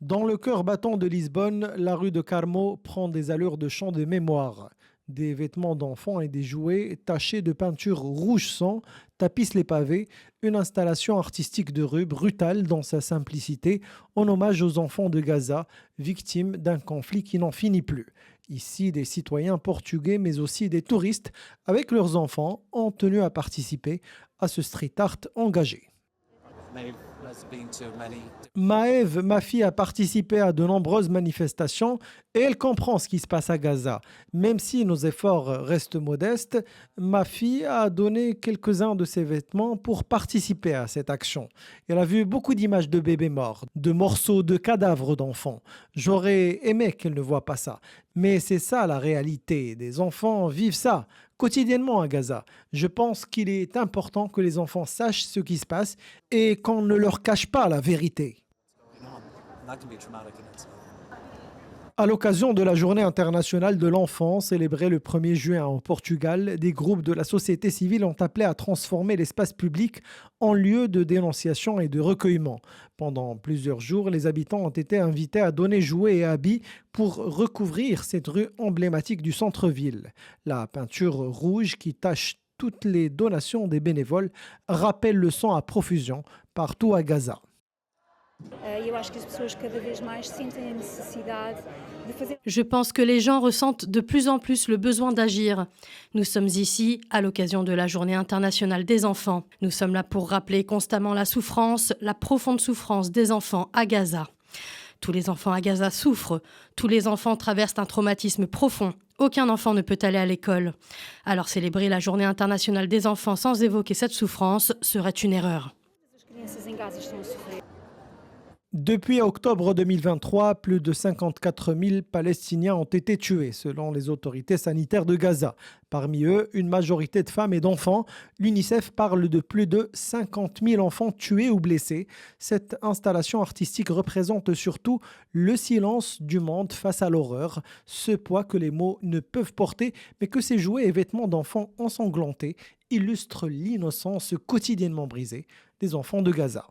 Dans le cœur battant de Lisbonne, la rue de Carmo prend des allures de chant de mémoire. Des vêtements d'enfants et des jouets tachés de peinture rouge sang tapissent les pavés, une installation artistique de rue brutale dans sa simplicité, en hommage aux enfants de Gaza, victimes d'un conflit qui n'en finit plus. Ici, des citoyens portugais mais aussi des touristes avec leurs enfants ont tenu à participer à ce street art engagé. Maëve, ma fille, a participé à de nombreuses manifestations et elle comprend ce qui se passe à Gaza. Même si nos efforts restent modestes, ma fille a donné quelques-uns de ses vêtements pour participer à cette action. Elle a vu beaucoup d'images de bébés morts, de morceaux de cadavres d'enfants. J'aurais aimé qu'elle ne voie pas ça. Mais c'est ça la réalité. Des enfants vivent ça quotidiennement à Gaza. Je pense qu'il est important que les enfants sachent ce qui se passe et qu'on ne leur cache pas la vérité. À l'occasion de la Journée internationale de l'enfant, célébrée le 1er juin au Portugal, des groupes de la société civile ont appelé à transformer l'espace public en lieu de dénonciation et de recueillement. Pendant plusieurs jours, les habitants ont été invités à donner jouets et habits pour recouvrir cette rue emblématique du centre-ville. La peinture rouge qui tache toutes les donations des bénévoles rappelle le sang à profusion partout à Gaza. Je pense que les gens ressentent de plus en plus le besoin d'agir. Nous sommes ici à l'occasion de la Journée internationale des enfants. Nous sommes là pour rappeler constamment la souffrance, la profonde souffrance des enfants à Gaza. Tous les enfants à Gaza souffrent. Tous les enfants traversent un traumatisme profond. Aucun enfant ne peut aller à l'école. Alors célébrer la Journée internationale des enfants sans évoquer cette souffrance serait une erreur. Depuis octobre 2023, plus de 54 000 Palestiniens ont été tués, selon les autorités sanitaires de Gaza. Parmi eux, une majorité de femmes et d'enfants. L'UNICEF parle de plus de 50 000 enfants tués ou blessés. Cette installation artistique représente surtout le silence du monde face à l'horreur, ce poids que les mots ne peuvent porter, mais que ces jouets et vêtements d'enfants ensanglantés illustrent l'innocence quotidiennement brisée des enfants de Gaza.